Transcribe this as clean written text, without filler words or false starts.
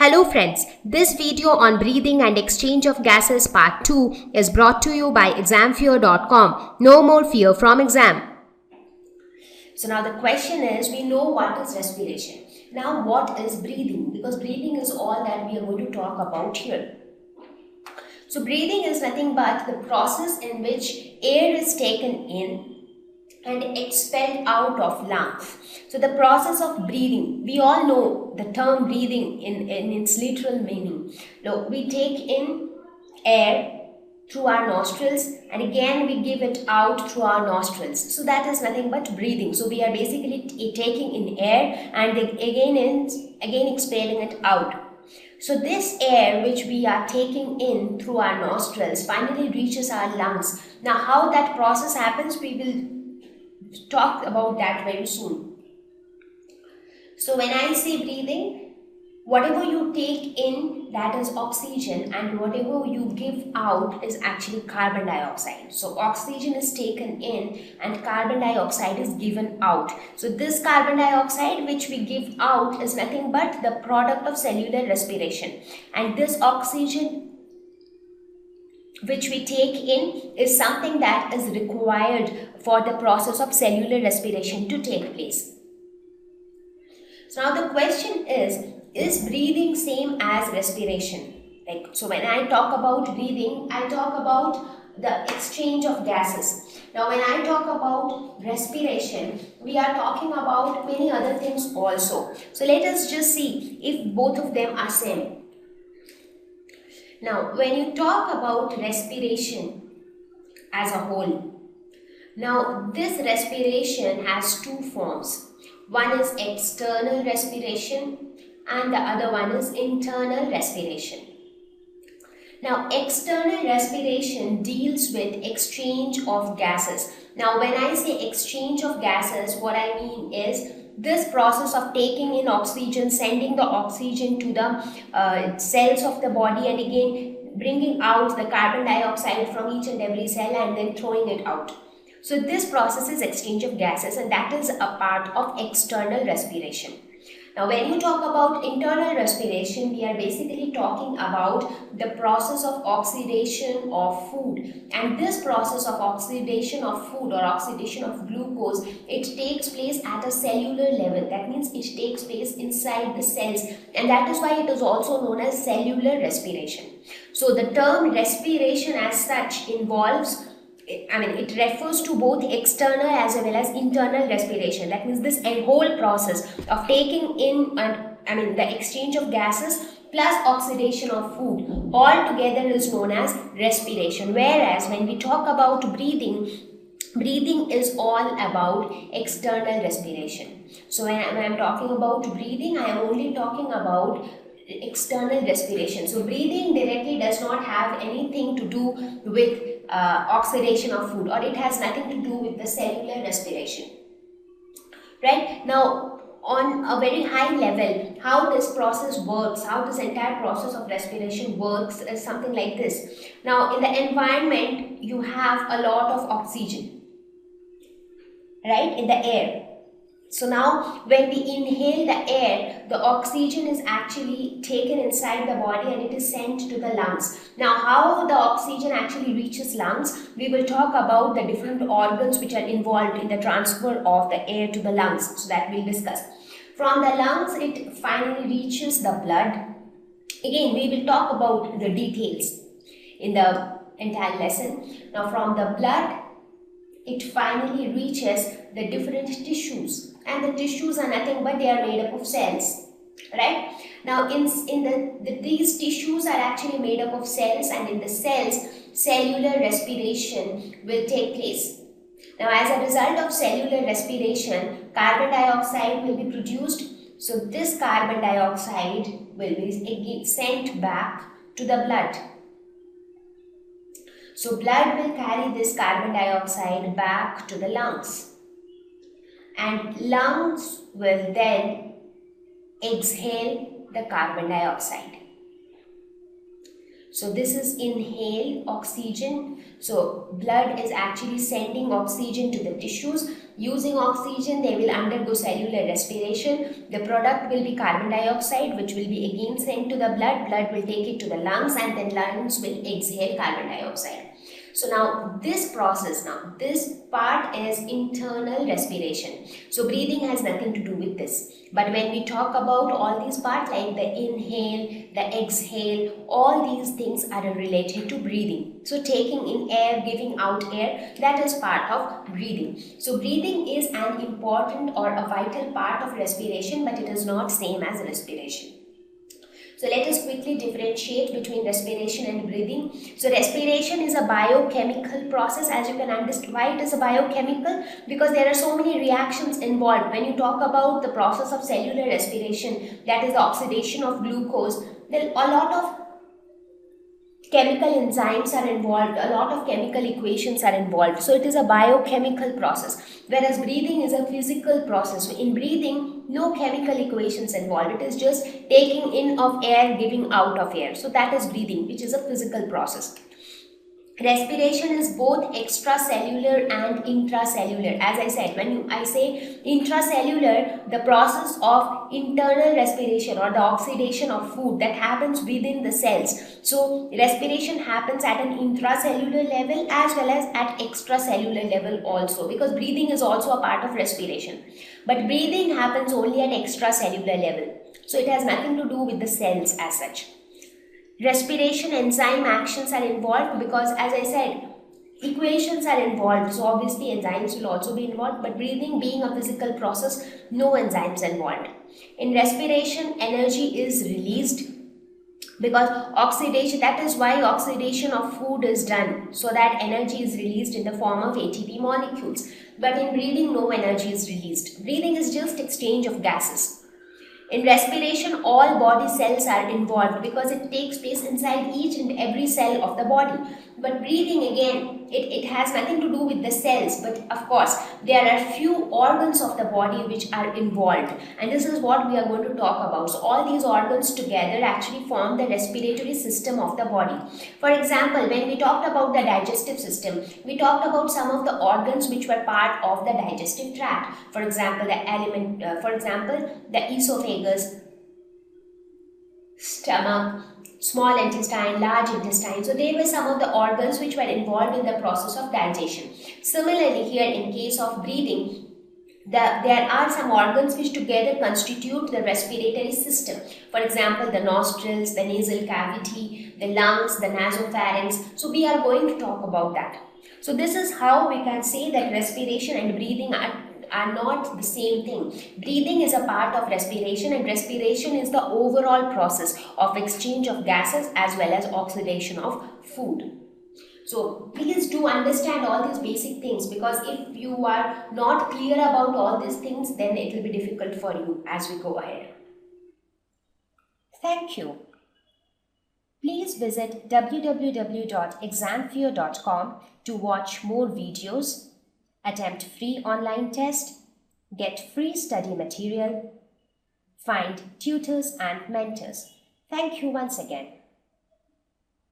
Hello friends, this video on breathing and exchange of gases part 2 is brought to you by examfear.com. No more fear from exam. So now the question is, we know what is respiration. Now what is breathing? Because breathing is all that we are going to talk about here. So breathing is nothing but the process in which air is taken in and expelled out of lungs. So the process of breathing, we all know the term breathing in its literal meaning. Now we take in air through our nostrils and again we give it out through our nostrils. So that is nothing but breathing. So we are basically taking in air and again expelling it out. So this air which we are taking in through our nostrils finally reaches our lungs. Now how that process happens, we will talk about that very soon. So when I say breathing, whatever you take in, that is oxygen, and whatever you give out is actually carbon dioxide. So oxygen is taken in and carbon dioxide is given out. So this carbon dioxide which we give out is nothing but the product of cellular respiration, and this oxygen which we take in is something that is required for the process of cellular respiration to take place. So now the question is breathing same as respiration? So when I talk about breathing, I talk about the exchange of gases. Now when I talk about respiration, we are talking about many other things also. So let us just see if both of them are same. Now, when you talk about respiration as a whole, now this respiration has two forms. One is external respiration and the other one is internal respiration. Now, external respiration deals with exchange of gases. Now, when I say exchange of gases, what I mean is this process of taking in oxygen, sending the oxygen to the cells of the body and again bringing out the carbon dioxide from each and every cell and then throwing it out. So this process is exchange of gases, and that is a part of external respiration. Now when you talk about internal respiration, we are basically talking about the process of oxidation of food, and this process of oxidation of food or oxidation of glucose, it takes place at a cellular level. That means it takes place inside the cells, and that is why it is also known as cellular respiration. So the term respiration as such involves, it refers to both external as well as internal respiration. That means this whole process of taking in the exchange of gases plus oxidation of food all together is known as respiration. Whereas when we talk about breathing, breathing is all about external respiration. So when I'm talking about breathing, I am only talking about external respiration. So breathing directly does not have anything to do with oxidation of food, or it has nothing to do with the cellular respiration. Right? Now on a very high level, how this process works, how this entire process of respiration works is something like this. Now in the environment, you have a lot of oxygen, right, in the air. So now when we inhale the air, the oxygen is actually taken inside the body and it is sent to the lungs. Now how the oxygen actually reaches lungs, we will talk about the different organs which are involved in the transfer of the air to the lungs. So that we'll discuss. From the lungs, it finally reaches the blood. Again, we will talk about the details in the entire lesson. Now from the blood, it finally reaches the different tissues, and the tissues are nothing but they are made up of cells, right? Now these tissues are actually made up of cells, and in the cells, cellular respiration will take place. Now as a result of cellular respiration, carbon dioxide will be produced. So this carbon dioxide will be again sent back to the blood. So blood will carry this carbon dioxide back to the lungs, and lungs will then exhale the carbon dioxide. So this is inhale oxygen. So blood is actually sending oxygen to the tissues. Using oxygen, they will undergo cellular respiration. The product will be carbon dioxide, which will be again sent to the blood. Blood will take it to the lungs, and then lungs will exhale carbon dioxide. So now this part is internal respiration. So breathing has nothing to do with this. But when we talk about all these parts like the inhale, the exhale, all these things are related to breathing. So taking in air, giving out air, that is part of breathing. So breathing is an important or a vital part of respiration, but it is not same as respiration. So let us quickly differentiate between respiration and breathing. So respiration is a biochemical process. As you can understand, why it is a biochemical? Because there are so many reactions involved. When you talk about the process of cellular respiration, that is the oxidation of glucose, then a lot of chemical enzymes are involved, a lot of chemical equations are involved. So it is a biochemical process, whereas breathing is a physical process. So in breathing, no chemical equations involved. It is just taking in of air, giving out of air. So that is breathing, which is a physical process. Respiration is both extracellular and intracellular. As I said, when I say intracellular, the process of internal respiration or the oxidation of food that happens within the cells. So respiration happens at an intracellular level as well as at extracellular level also, because breathing is also a part of respiration. But breathing happens only at extracellular level. So it has nothing to do with the cells as such. Respiration enzyme actions are involved because, as I said, equations are involved. So obviously enzymes will also be involved, but breathing being a physical process, no enzymes involved. In respiration, energy is released because oxidation, that is why oxidation of food is done, so that energy is released in the form of ATP molecules. But in breathing, no energy is released. Breathing is just exchange of gases. In respiration, all body cells are involved because it takes place inside each and every cell of the body. But breathing, again, it has nothing to do with the cells, but of course, there are few organs of the body which are involved, and this is what we are going to talk about. So all these organs together actually form the respiratory system of the body. For example, when we talked about the digestive system, we talked about some of the organs which were part of the digestive tract. For example, the esophagus, stomach, small intestine, large intestine. So they were some of the organs which were involved in the process of digestion. Similarly, here in case of breathing, there are some organs which together constitute the respiratory system. For example, the nostrils, the nasal cavity, the lungs, the nasopharynx. So we are going to talk about that. So this is how we can say that respiration and breathing are not the same thing. Breathing is a part of respiration, and respiration is the overall process of exchange of gases as well as oxidation of food. So please do understand all these basic things, because if you are not clear about all these things, then it will be difficult for you as we go ahead. Thank you. Please visit www.examfear.com to watch more videos, attempt free online test, get free study material, find tutors and mentors. Thank you once again.